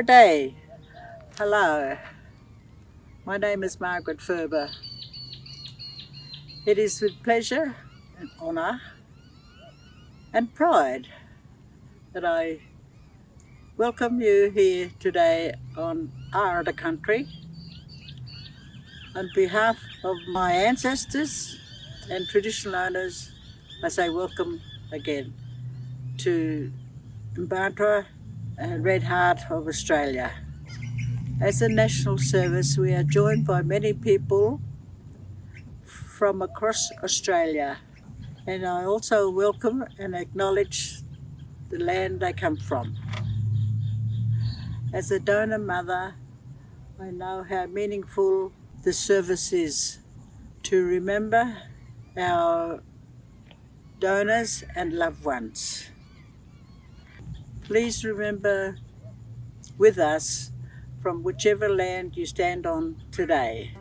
Day. Hello, my name is Margaret Ferber. It is with pleasure and honour and pride that I welcome you here today on Arada Country. On behalf of my ancestors and traditional owners, I say welcome again to Mparntwe and Red Heart of Australia. As a national service, we are joined by many people from across Australia, and I also welcome and acknowledge the land they come from. As a donor mother, I know how meaningful the service is to remember our donors and loved ones. Please remember with us from whichever land you stand on today.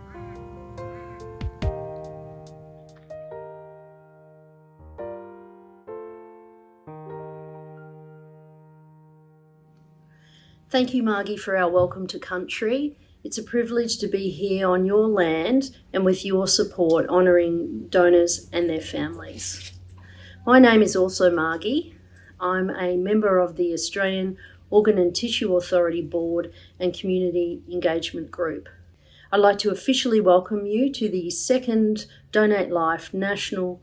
Thank you, Margie, for our welcome to country. It's a privilege to be here on your land and with your support, honouring donors and their families. My name is also Margie. I'm a member of the Australian Organ and Tissue Authority Board and Community Engagement Group. I'd like to officially welcome you to the second Donate Life National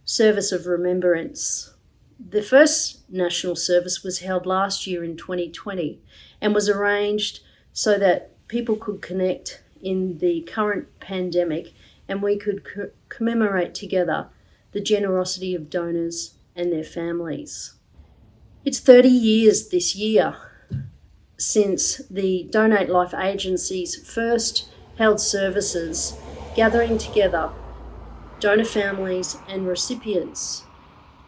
Service of Remembrance. The first national service was held last year in 2020 and was arranged so that people could connect in the current pandemic and we could commemorate together the generosity of donors and their families. It's 30 years this year since the Donate Life agencies first held services gathering together donor families and recipients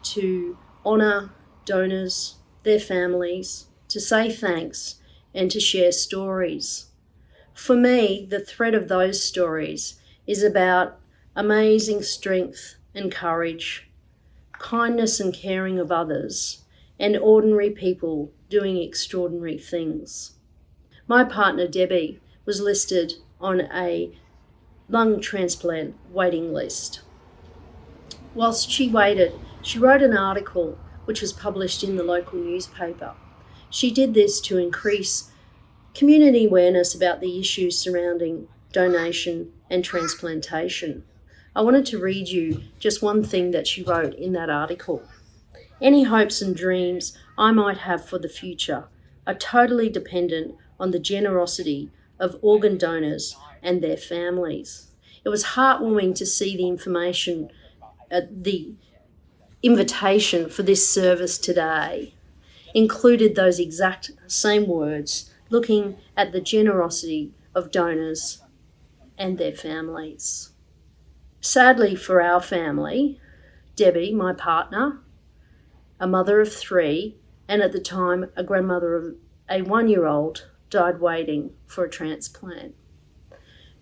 to honour donors, their families, to say thanks and to share stories. For me, the thread of those stories is about amazing strength and courage, kindness and caring of others, and ordinary people doing extraordinary things. My partner, Debbie, was listed on a lung transplant waiting list. Whilst she waited, she wrote an article which was published in the local newspaper. She did this to increase community awareness about the issues surrounding donation and transplantation. I wanted to read you just one thing that she wrote in that article. Any hopes and dreams I might have for the future are totally dependent on the generosity of organ donors and their families. It was heartwarming to see the information, the invitation for this service today included those exact same words, looking at the generosity of donors and their families. Sadly for our family, Debbie, my partner, a mother of 3, and at the time a grandmother of a 1-year-old, died waiting for a transplant.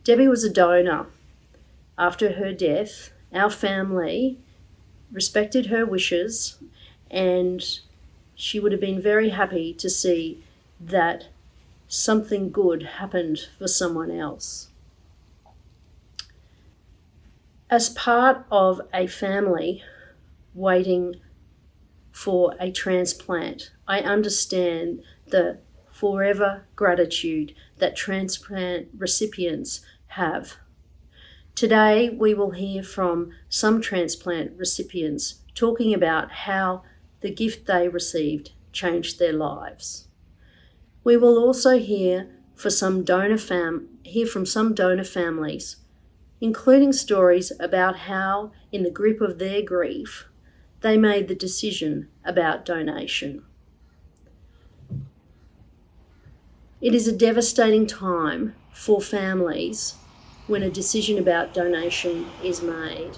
Debbie was a donor. After her death, our family respected her wishes, and she would have been very happy to see that something good happened for someone else. As part of a family waiting for a transplant, I understand the forever gratitude that transplant recipients have. Today, we will hear from some transplant recipients talking about how the gift they received changed their lives. We will also hear from some donor families, including stories about how, in the grip of their grief, they made the decision about donation. It is a devastating time for families when a decision about donation is made.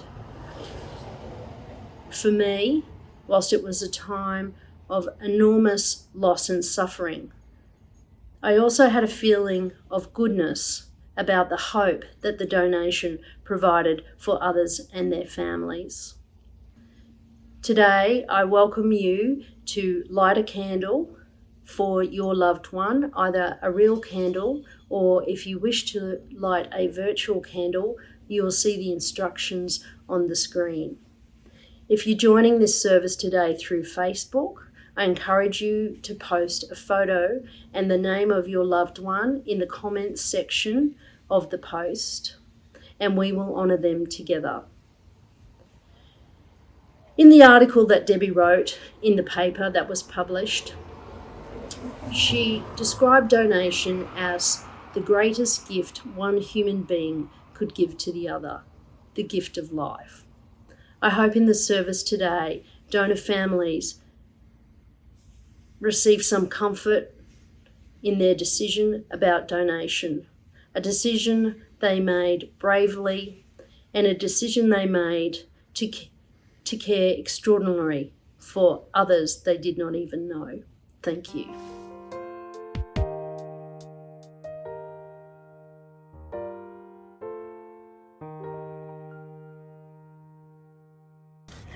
For me, whilst it was a time of enormous loss and suffering, I also had a feeling of goodness about the hope that the donation provided for others and their families. Today, I welcome you to light a candle for your loved one, either a real candle, or if you wish to light a virtual candle, you will see the instructions on the screen. If you're joining this service today through Facebook, I encourage you to post a photo and the name of your loved one in the comments section of the post, and we will honour them together. In the article that Debbie wrote in the paper that was published, she described donation as the greatest gift one human being could give to the other, the gift of life. I hope in the service today, donor families receive some comfort in their decision about donation, a decision they made bravely and a decision they made to care extraordinarily for others they did not even know. Thank you.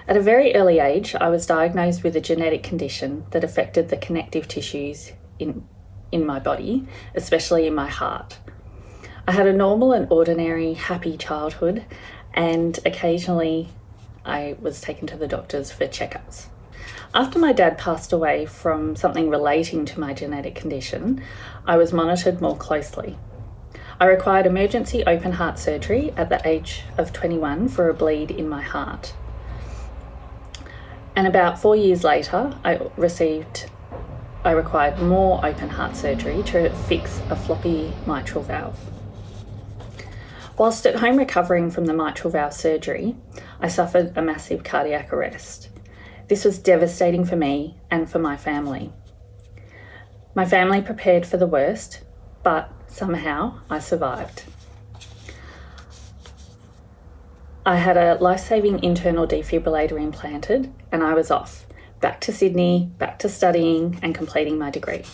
At a very early age, I was diagnosed with a genetic condition that affected the connective tissues in my body, especially in my heart. I had a normal and ordinary, happy childhood, and occasionally I was taken to the doctors for checkups. After my dad passed away from something relating to my genetic condition, I was monitored more closely. I required emergency open heart surgery at the age of 21 for a bleed in my heart. And about 4 years later, I required more open heart surgery to fix a floppy mitral valve. Whilst at home recovering from the mitral valve surgery, I suffered a massive cardiac arrest. This was devastating for me and for my family. My family prepared for the worst, but somehow I survived. I had a life-saving internal defibrillator implanted and I was off, back to Sydney, back to studying and completing my degree.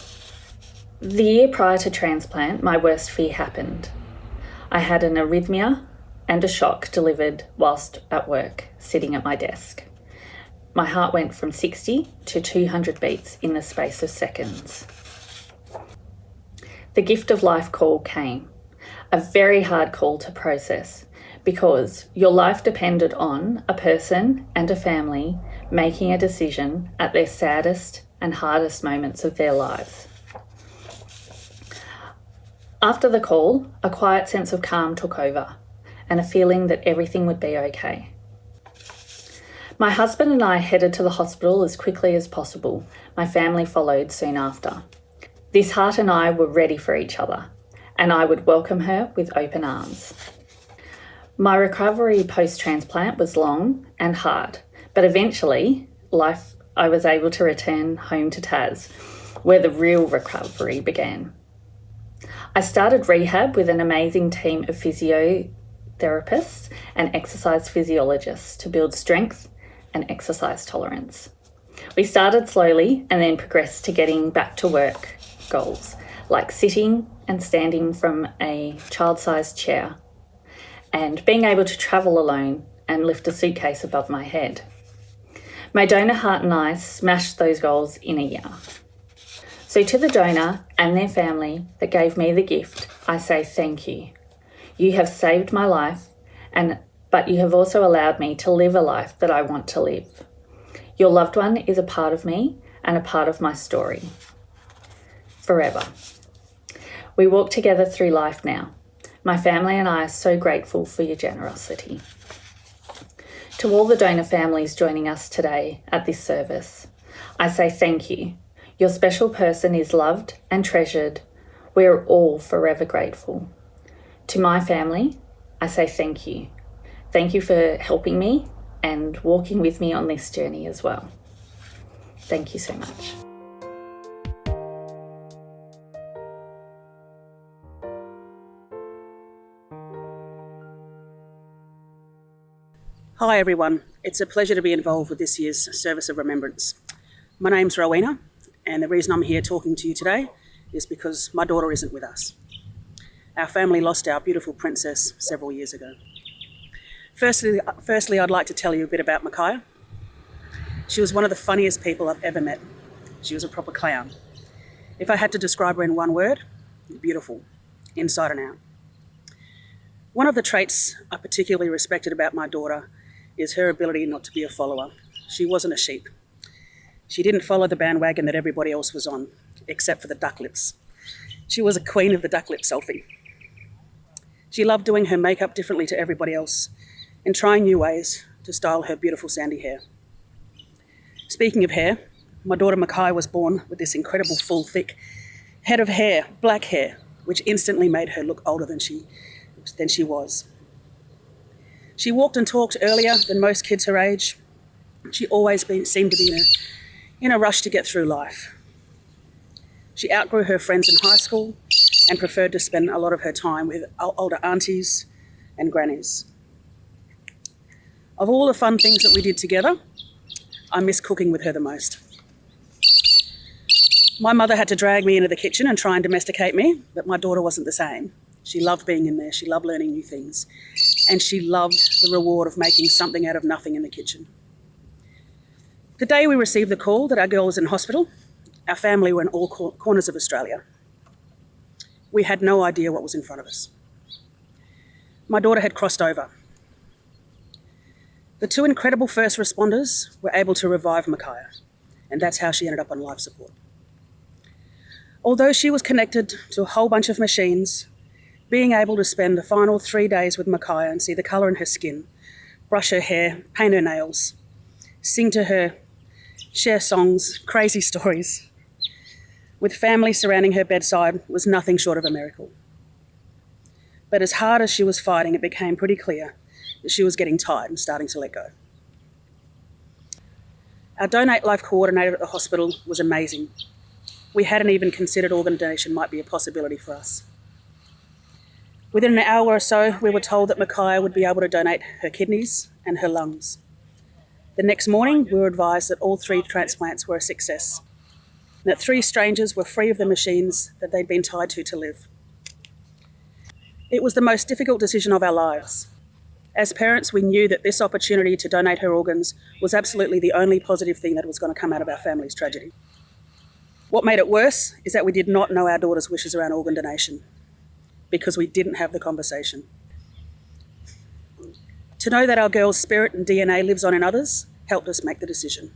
The year prior to transplant, my worst fear happened. I had an arrhythmia and a shock delivered whilst at work, sitting at my desk. My heart went from 60 to 200 beats in the space of seconds. The gift of life call came, a very hard call to process, because your life depended on a person and a family making a decision at their saddest and hardest moments of their lives. After the call, a quiet sense of calm took over and a feeling that everything would be okay. My husband and I headed to the hospital as quickly as possible. My family followed soon after. This heart and I were ready for each other, and I would welcome her with open arms. My recovery post-transplant was long and hard, but eventually I was able to return home to Tas, where the real recovery began. I started rehab with an amazing team of physiotherapists and exercise physiologists to build strength and exercise tolerance. We started slowly and then progressed to getting back to work goals, like sitting and standing from a child-sized chair, and being able to travel alone and lift a suitcase above my head. My donor heart and I smashed those goals in a year. So to the donor and their family that gave me the gift, I say thank you. You have saved my life, but you have also allowed me to live a life that I want to live. Your loved one is a part of me and a part of my story. Forever. We walk together through life now. My family and I are so grateful for your generosity. To all the donor families joining us today at this service, I say thank you. Your special person is loved and treasured. We are all forever grateful. To my family, I say thank you. Thank you for helping me and walking with me on this journey as well. Thank you so much. Hi everyone, it's a pleasure to be involved with this year's Service of Remembrance. My name's Rowena, and the reason I'm here talking to you today is because my daughter isn't with us. Our family lost our beautiful princess several years ago. Firstly, I'd like to tell you a bit about Micaiah. She was one of the funniest people I've ever met. She was a proper clown. If I had to describe her in one word, beautiful, inside and out. One of the traits I particularly respected about my daughter is her ability not to be a follower. She wasn't a sheep. She didn't follow the bandwagon that everybody else was on, except for the duck lips. She was a queen of the duck lip selfie. She loved doing her makeup differently to everybody else and trying new ways to style her beautiful sandy hair. Speaking of hair, my daughter Mackay was born with this incredible full, thick head of hair, black hair, which instantly made her look older than she was. She walked and talked earlier than most kids her age. She always seemed to be in a rush to get through life. She outgrew her friends in high school and preferred to spend a lot of her time with older aunties and grannies. Of all the fun things that we did together, I miss cooking with her the most. My mother had to drag me into the kitchen and try and domesticate me, but my daughter wasn't the same. She loved being in there, she loved learning new things, and she loved the reward of making something out of nothing in the kitchen. The day we received the call that our girl was in hospital, our family were in all corners of Australia. We had no idea what was in front of us. My daughter had crossed over. The two incredible first responders were able to revive Mackay, and that's how she ended up on life support. Although she was connected to a whole bunch of machines, being able to spend the final 3 days with Mackay and see the colour in her skin, brush her hair, paint her nails, sing to her, share songs, crazy stories, with family surrounding her bedside was nothing short of a miracle. But as hard as she was fighting, it became pretty clear that she was getting tired and starting to let go. Our Donate Life coordinator at the hospital was amazing. We hadn't even considered organ donation might be a possibility for us. Within an hour or so, we were told that Mackay would be able to donate her kidneys and her lungs. The next morning, we were advised that all 3 transplants were a success, and that 3 strangers were free of the machines that they'd been tied to live. It was the most difficult decision of our lives. As parents, we knew that this opportunity to donate her organs was absolutely the only positive thing that was going to come out of our family's tragedy. What made it worse is that we did not know our daughter's wishes around organ donation because we didn't have the conversation. To know that our girl's spirit and DNA lives on in others helped us make the decision.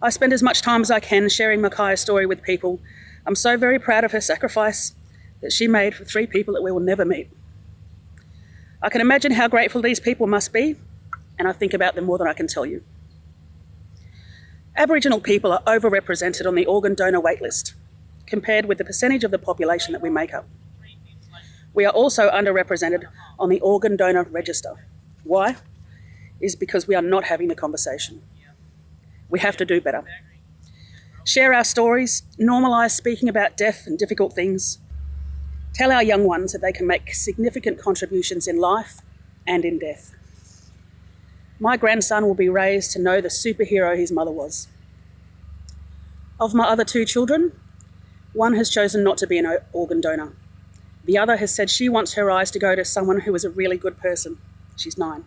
I spend as much time as I can sharing Mackay's story with people. I'm so very proud of her sacrifice that she made for 3 people that we will never meet. I can imagine how grateful these people must be, and I think about them more than I can tell you. Aboriginal people are overrepresented on the organ donor waitlist, compared with the percentage of the population that we make up. We are also underrepresented on the organ donor register. Why? Is because we are not having the conversation. We have to do better. Share our stories, normalise speaking about death and difficult things. Tell our young ones that they can make significant contributions in life and in death. My grandson will be raised to know the superhero his mother was. Of my other 2 children, one has chosen not to be an organ donor. The other has said she wants her eyes to go to someone who is a really good person. She's 9.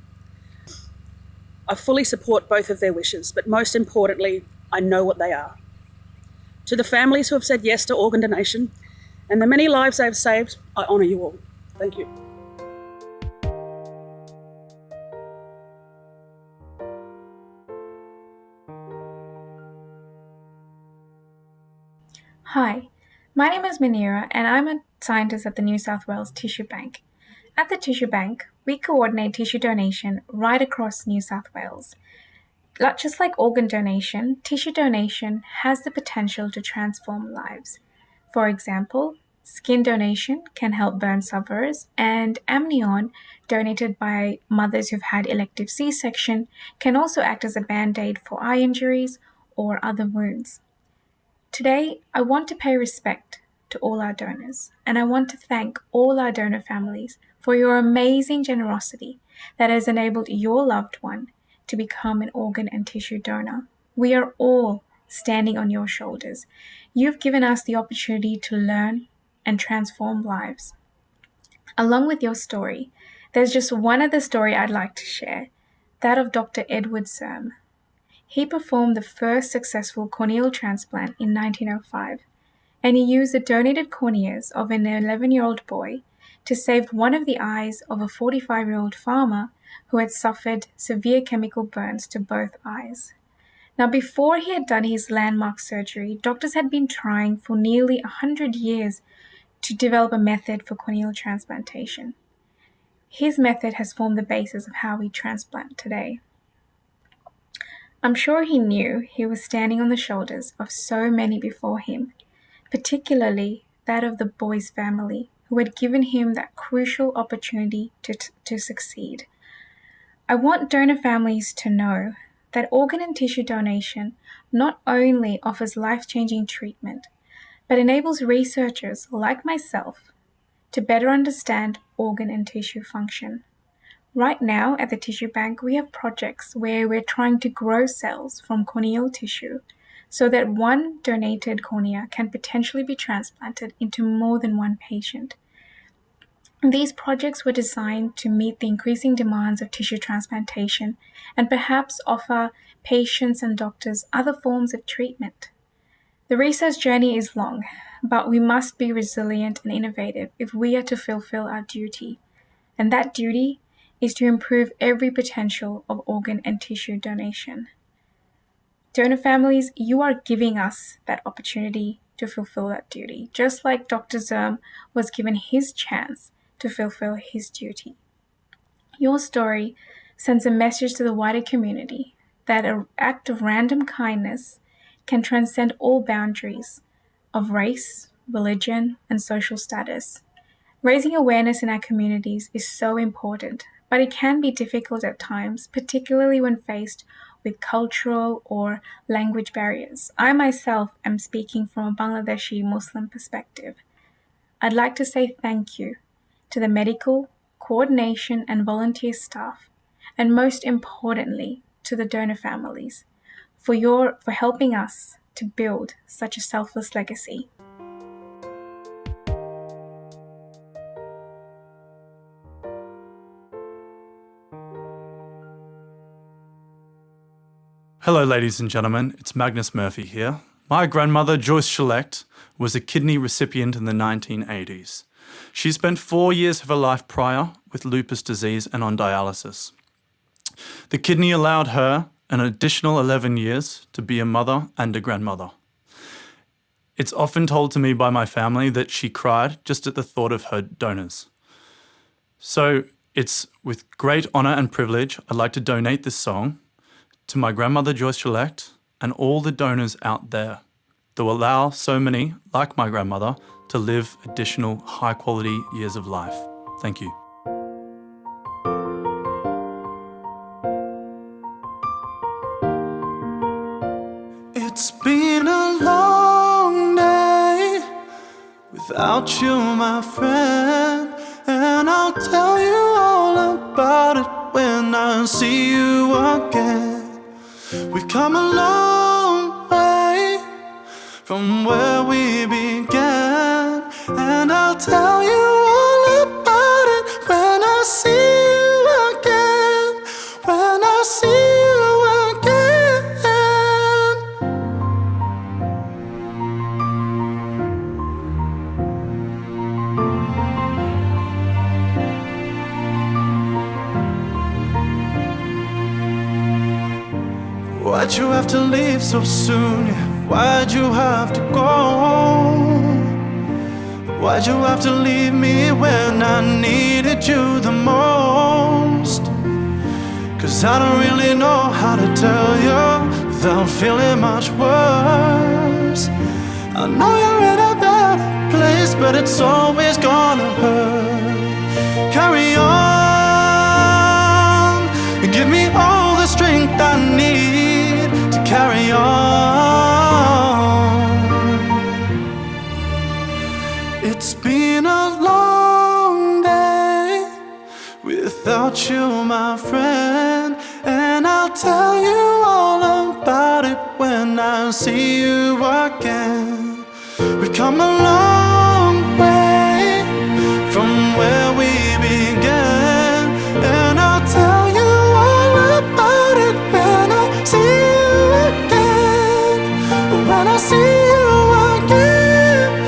I fully support both of their wishes, but most importantly, I know what they are. To the families who have said yes to organ donation and the many lives they have saved, I honour you all. Thank you. Hi, my name is Manira and I'm a scientist at the New South Wales Tissue Bank. At the Tissue Bank, we coordinate tissue donation right across New South Wales. Just like organ donation, tissue donation has the potential to transform lives. For example, skin donation can help burn sufferers, and amnion, donated by mothers who've had elective C-section, can also act as a band-aid for eye injuries or other wounds. Today, I want to pay respect to all our donors, and I want to thank all our donor families for your amazing generosity that has enabled your loved one to become an organ and tissue donor. We are all standing on your shoulders. You've given us the opportunity to learn and transform lives. Along with your story, there's just one other story I'd like to share, that of Dr. Edward Serm. He performed the first successful corneal transplant in 1905. and he used the donated corneas of an 11-year-old boy to save one of the eyes of a 45-year-old farmer who had suffered severe chemical burns to both eyes. Now, before he had done his landmark surgery, doctors had been trying for nearly 100 years to develop a method for corneal transplantation. His method has formed the basis of how we transplant today. I'm sure he knew he was standing on the shoulders of so many before him, particularly that of the boy's family, who had given him that crucial opportunity to succeed. I want donor families to know that organ and tissue donation not only offers life-changing treatment, but enables researchers like myself to better understand organ and tissue function. Right now at the Tissue Bank, we have projects where we're trying to grow cells from corneal tissue so that one donated cornea can potentially be transplanted into more than one patient. These projects were designed to meet the increasing demands of tissue transplantation and perhaps offer patients and doctors other forms of treatment. The research journey is long, but we must be resilient and innovative if we are to fulfill our duty. And that duty is to improve every potential of organ and tissue donation. Donor families, you are giving us that opportunity to fulfill that duty, just like Dr. Zerm was given his chance to fulfill his duty. Your story sends a message to the wider community that an act of random kindness can transcend all boundaries of race, religion, and social status. Raising awareness in our communities is so important, but it can be difficult at times, particularly when faced with cultural or language barriers. I myself am speaking from a Bangladeshi Muslim perspective. I'd like to say thank you to the medical, coordination, and volunteer staff, and most importantly, to the donor families for helping us to build such a selfless legacy. Hello, ladies and gentlemen, it's Magnus Murphy here. My grandmother, Joyce Select, was a kidney recipient in the 1980s. She spent 4 years of her life prior with lupus disease and on dialysis. The kidney allowed her an additional 11 years to be a mother and a grandmother. It's often told to me by my family that she cried just at the thought of her donors. So it's with great honour and privilege I'd like to donate this song to my grandmother Joyce Select and all the donors out there that will allow so many, like my grandmother, to live additional high-quality years of life. Thank you. It's been a long day without you, my friend, and I'll tell you all about it when I see you again. We've come a long way from where we began, and I'll tell you all about it when I see you again, when I see you again. Why'd you have to leave so soon? Why'd you have to go? Why'd you have to leave me when I needed you the most? 'Cause I don't really know how to tell you without feeling much worse. I know you're in a better place, but it's always gonna hurt. Carry on, give me all the strength I need to carry on. It's been a long day without you, my friend, and I'll tell you all about it when I see you again. We've come a long way from where we began, and I'll tell you all about it when I see you again, when I see you again.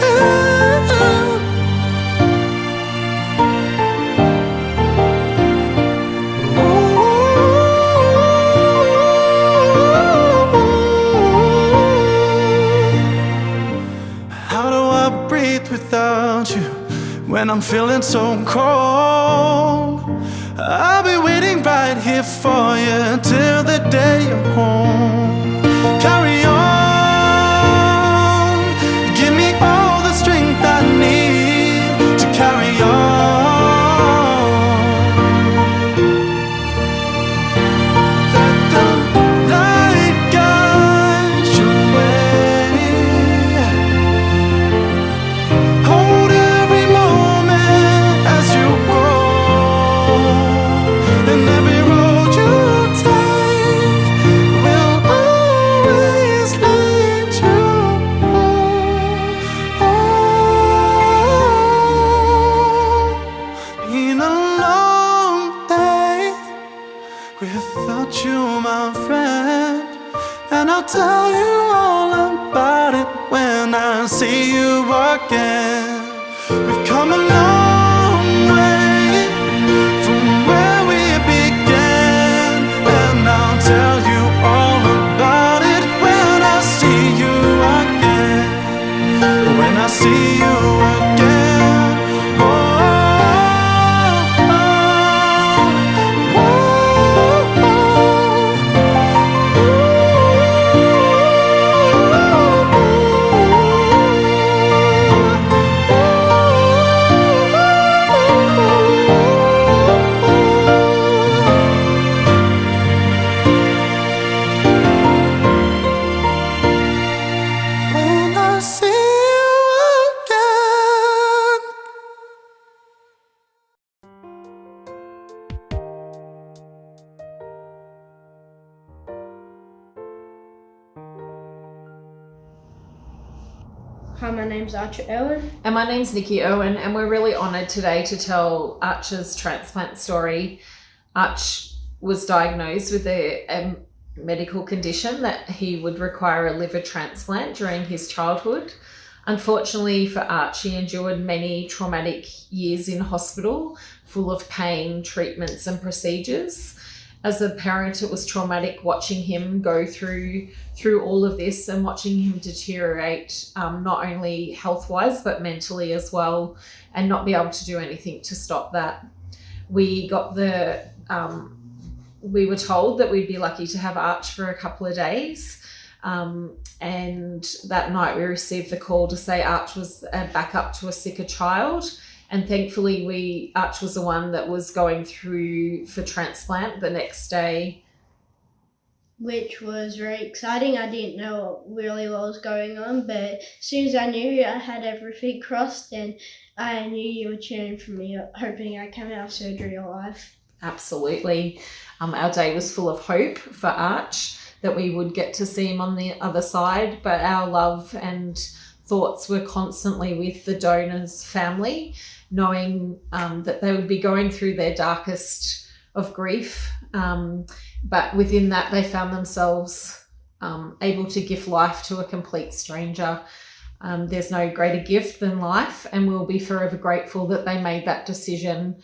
breathe without you when I'm feeling so cold. I'll be waiting right here for you till the day you're home. Carry on, give me all the strength I need to carry on. Let the light guide your way. Hold every moment as you go, and every road you take will always lead you home. Been a long day without you, my friend, and I'll tell you all about it when I see you again. We've come a long way from where we began, and I'll tell you all about it when I see you again. When I see you again. Oh, oh, oh, when I see you again. Hi, my name's Archer Owen. And my name's Nikki Owen, and we're really honoured today to tell Archer's transplant story. Arch was diagnosed with a medical condition that he would require a liver transplant during his childhood. Unfortunately for Arch, he endured many traumatic years in hospital, full of pain, treatments and procedures. As a parent, it was traumatic watching him go through all of this and watching him deteriorate, not only health-wise, but mentally as well, and not be able to do anything to stop that. We were told that we'd be lucky to have Arch for a couple of days. And that night we received the call to say Arch was a backup to a sicker child. And thankfully Arch was the one that was going through for transplant the next day. Which was very exciting. I didn't know really what was going on, but as soon as I knew I had everything crossed, and I knew you were cheering for me, hoping I came out of surgery alive. Absolutely. Our day was full of hope for Arch that we would get to see him on the other side, but our love and thoughts were constantly with the donor's family, knowing that they would be going through their darkest of grief. But within that, they found themselves able to give life to a complete stranger. There's no greater gift than life, and we'll be forever grateful that they made that decision.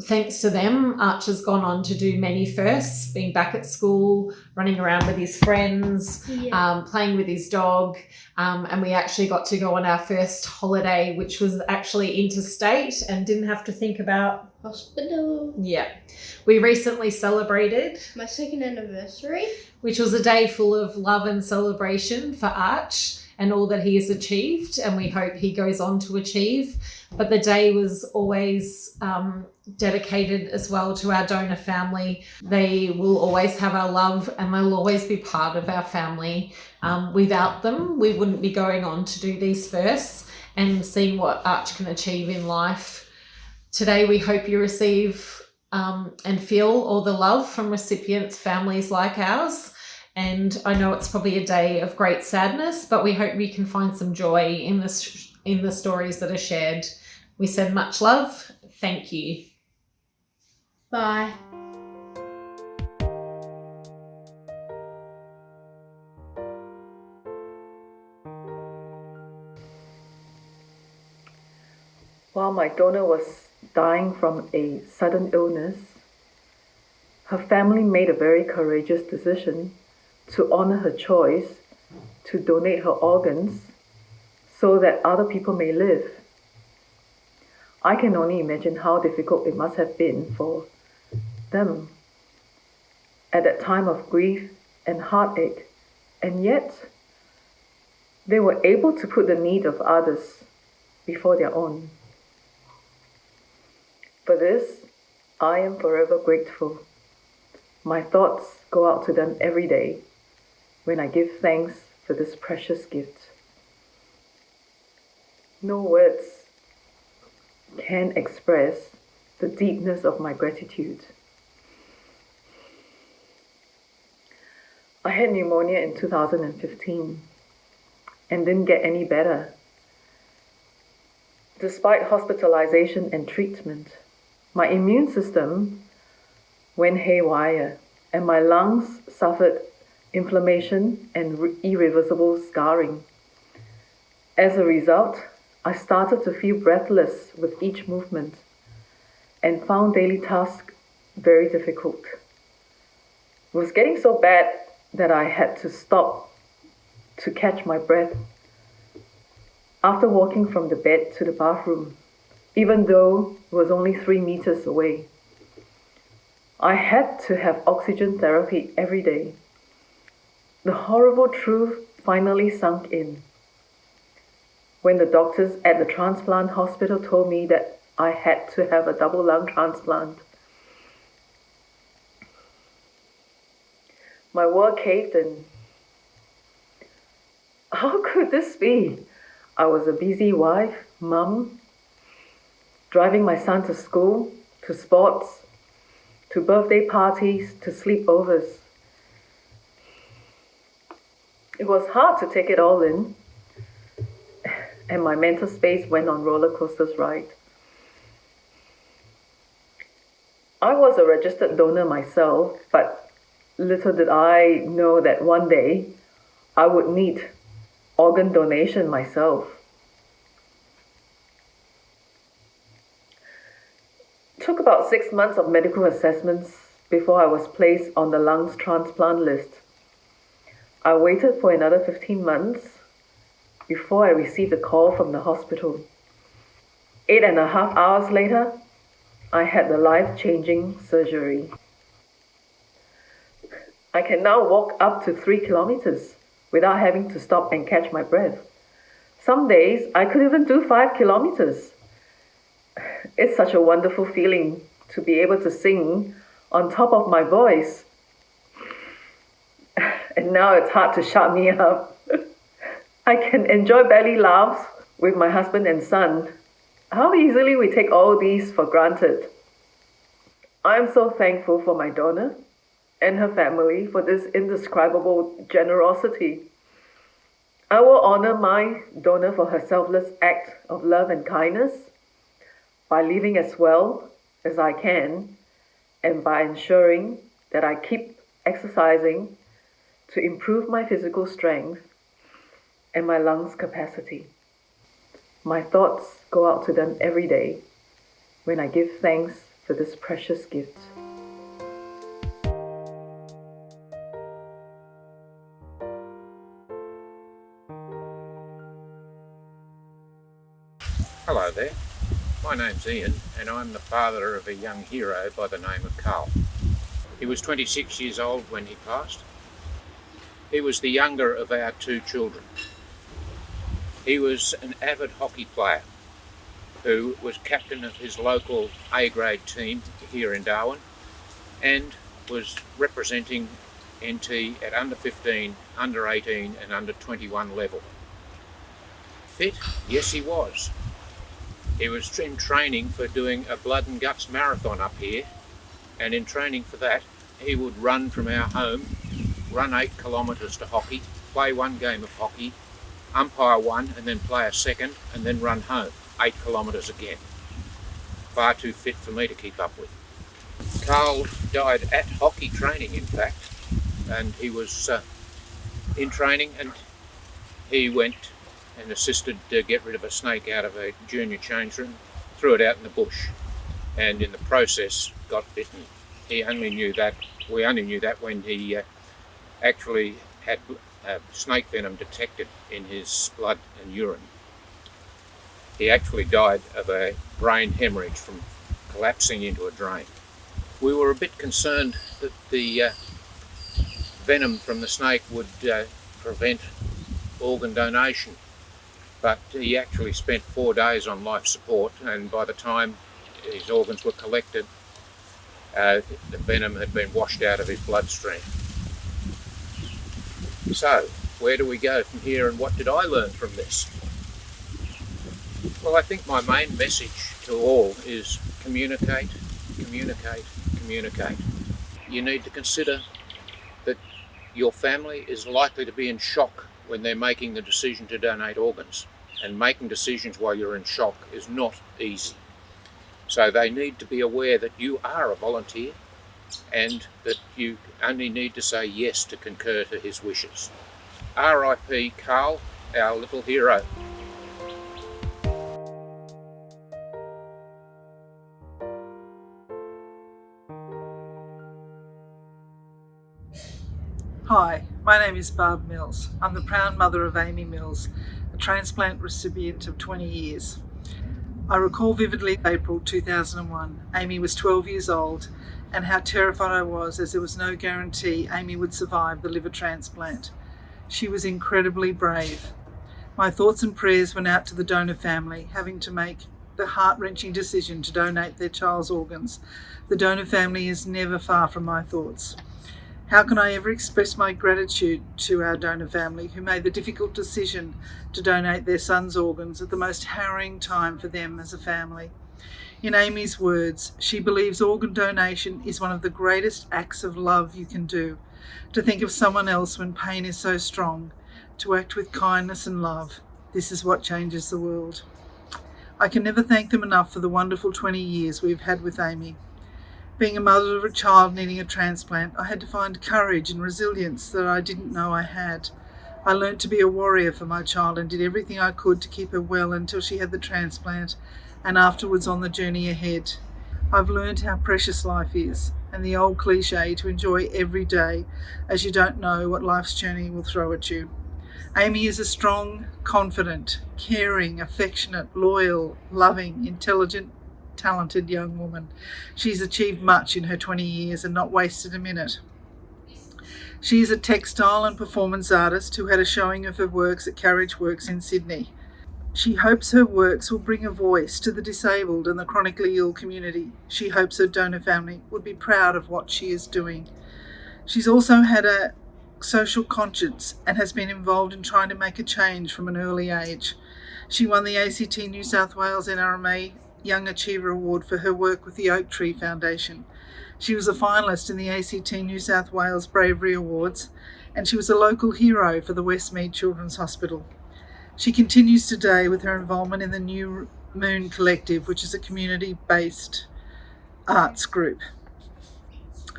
Thanks to them, Arch has gone on to do many firsts, being back at school, running around with his friends, playing with his dog, and we actually got to go on our first holiday, which was actually interstate and didn't have to think about Hospital. Yeah. We recently celebrated My second anniversary. which was a day full of love and celebration for Arch and all that he has achieved, and we hope he goes on to achieve. But the day was always dedicated as well to our donor family. They will always have our love and they'll always be part of our family. Without them, we wouldn't be going on to do these firsts and seeing what Arch can achieve in life. Today, we hope you receive and feel all the love from recipients' families like ours. And I know it's probably a day of great sadness, but we hope we can find some joy in the stories that are shared. We send much love. Thank you. Bye. While my donor was dying from a sudden illness, her family made a very courageous decision to honor her choice to donate her organs so that other people may live. I can only imagine how difficult it must have been for them at that time of grief and heartache, and yet they were able to put the need of others before their own. For this, I am forever grateful. My thoughts go out to them every day when I give thanks for this precious gift. No words can express the deepness of my gratitude. I had pneumonia in 2015 and didn't get any better. Despite hospitalization and treatment, my immune system went haywire and my lungs suffered inflammation and irreversible scarring. As a result, I started to feel breathless with each movement and found daily tasks very difficult. It was getting so bad that I had to stop to catch my breath after walking from the bed to the bathroom, even though it was only 3 meters away. I had to have oxygen therapy every day. The horrible truth finally sunk in when the doctors at the transplant hospital told me that I had to have a double lung transplant. My world caved in. How could this be? I was a busy wife, mum, driving my son to school, to sports, to birthday parties, to sleepovers. It was hard to take it all in, and my mental space went on roller coasters ride. I was a registered donor myself, but little did I know that one day I would need organ donation myself. It took about 6 months of medical assessments before I was placed on the lungs transplant list. I waited for another 15 months before I received a call from the hospital. 8.5 hours later, I had the life-changing surgery. I can now walk up to 3 kilometers without having to stop and catch my breath. Some days, I could even do 5 kilometers. It's such a wonderful feeling to be able to sing on top of my voice. And now it's hard to shut me up. I can enjoy belly laughs with my husband and son. How easily we take all these for granted. I'm so thankful for my donor and her family for this indescribable generosity. I will honor my donor for her selfless act of love and kindness by living as well as I can and by ensuring that I keep exercising to improve my physical strength and my lungs capacity. My thoughts go out to them every day when I give thanks for this precious gift. Hello there, my name's Ian and I'm the father of a young hero by the name of Carl. He was 26 years old when he passed. He was the younger of our 2 children. He was an avid hockey player who was captain of his local A-grade team here in Darwin and was representing NT at under 15, under 18 and under 21 level. Fit? Yes, he was. He was in training for doing a blood and guts marathon up here, and in training for that he would run from our home, run 8 kilometres to hockey, play 1 game of hockey, umpire 1 and then play a second and then run home, 8 kilometres again. Far too fit for me to keep up with. Carl died at hockey training in fact, and he was in training and he went and assisted to get rid of a snake out of a junior change room, threw it out in the bush, and in the process got bitten. We only knew that when he actually had snake venom detected in his blood and urine. He actually died of a brain hemorrhage from collapsing into a drain. We were a bit concerned that the venom from the snake would prevent organ donation, but he actually spent 4 days on life support, and by the time his organs were collected, the venom had been washed out of his bloodstream. So, where do we go from here, and what did I learn from this? Well, I think my main message to all is communicate, communicate, communicate. You need to consider that your family is likely to be in shock when they're making the decision to donate organs, and making decisions while you're in shock is not easy. So they need to be aware that you are a volunteer and that you only need to say yes to concur to his wishes. R.I.P. Carl, our little hero. Hi, my name is Barb Mills. I'm the proud mother of Amy Mills, a transplant recipient of 20 years. I recall vividly April 2001. Amy was 12 years old, and how terrified I was, as there was no guarantee Amy would survive the liver transplant. She was incredibly brave. My thoughts and prayers went out to the donor family, having to make the heart-wrenching decision to donate their child's organs. The donor family is never far from my thoughts. How can I ever express my gratitude to our donor family who made the difficult decision to donate their son's organs at the most harrowing time for them as a family? In Amy's words, she believes organ donation is one of the greatest acts of love you can do. To think of someone else when pain is so strong, to act with kindness and love. This is what changes the world. I can never thank them enough for the wonderful 20 years we've had with Amy. Being a mother of a child needing a transplant, I had to find courage and resilience that I didn't know I had. I learnt to be a warrior for my child and did everything I could to keep her well until she had the transplant and afterwards on the journey ahead. I've learned how precious life is and the old cliche to enjoy every day, as you don't know what life's journey will throw at you. Amy is a strong, confident, caring, affectionate, loyal, loving, intelligent, talented young woman. She's achieved much in her 20 years and not wasted a minute. She is a textile and performance artist who had a showing of her works at Carriage Works in Sydney. She hopes her works will bring a voice to the disabled and the chronically ill community. She hopes her donor family would be proud of what she is doing. She's also had a social conscience and has been involved in trying to make a change from an early age. She won the ACT New South Wales NRMA Young Achiever Award for her work with the Oak Tree Foundation. She was a finalist in the ACT New South Wales Bravery Awards, and she was a local hero for the Westmead Children's Hospital. She continues today with her involvement in the New Moon Collective, which is a community-based arts group.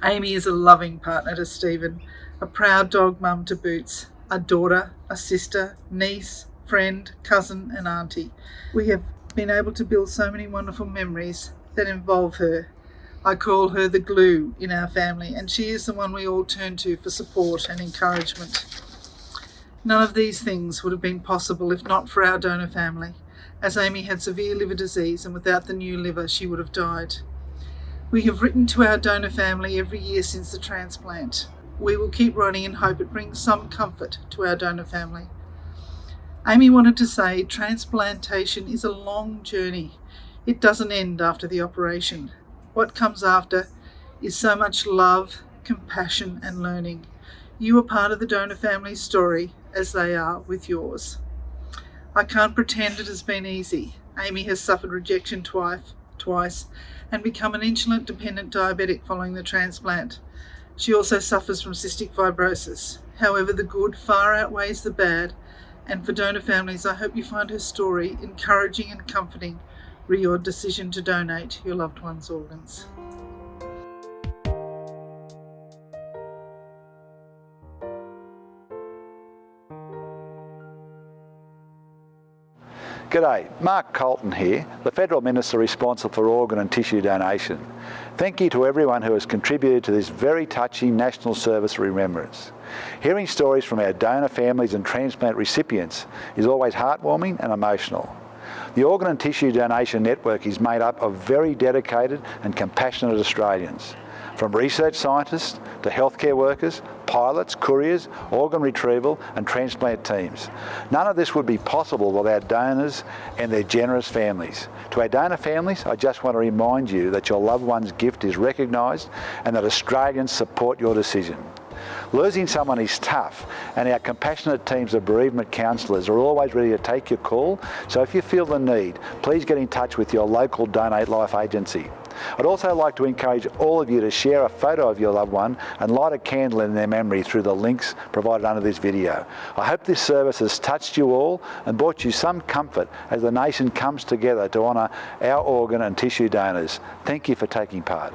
Amy is a loving partner to Stephen, a proud dog mum to Boots, a daughter, a sister, niece, friend, cousin and auntie. We have been able to build so many wonderful memories that involve her. I call her the glue in our family, and she is the one we all turn to for support and encouragement. None of these things would have been possible if not for our donor family, as Amy had severe liver disease, and without the new liver she would have died. We have written to our donor family every year since the transplant. We will keep writing and hope it brings some comfort to our donor family. Amy wanted to say transplantation is a long journey. It doesn't end after the operation. What comes after is so much love, compassion and learning. You are part of the donor family's story as they are with yours. I can't pretend it has been easy. Amy has suffered rejection twice and become an insulin-dependent diabetic following the transplant. She also suffers from cystic fibrosis. However, the good far outweighs the bad, and for donor families, I hope you find her story encouraging and comforting re your decision to donate your loved one's organs. G'day, Mark Colton here, the Federal Minister responsible for organ and tissue donation. Thank you to everyone who has contributed to this very touching National Service remembrance. Hearing stories from our donor families and transplant recipients is always heartwarming and emotional. The organ and tissue donation network is made up of very dedicated and compassionate Australians. From research scientists to healthcare workers, pilots, couriers, organ retrieval and transplant teams. None of this would be possible without donors and their generous families. To our donor families, I just want to remind you that your loved one's gift is recognised and that Australians support your decision. Losing someone is tough, and our compassionate teams of bereavement counsellors are always ready to take your call, so if you feel the need, please get in touch with your local Donate Life agency. I'd also like to encourage all of you to share a photo of your loved one and light a candle in their memory through the links provided under this video. I hope this service has touched you all and brought you some comfort as the nation comes together to honour our organ and tissue donors. Thank you for taking part.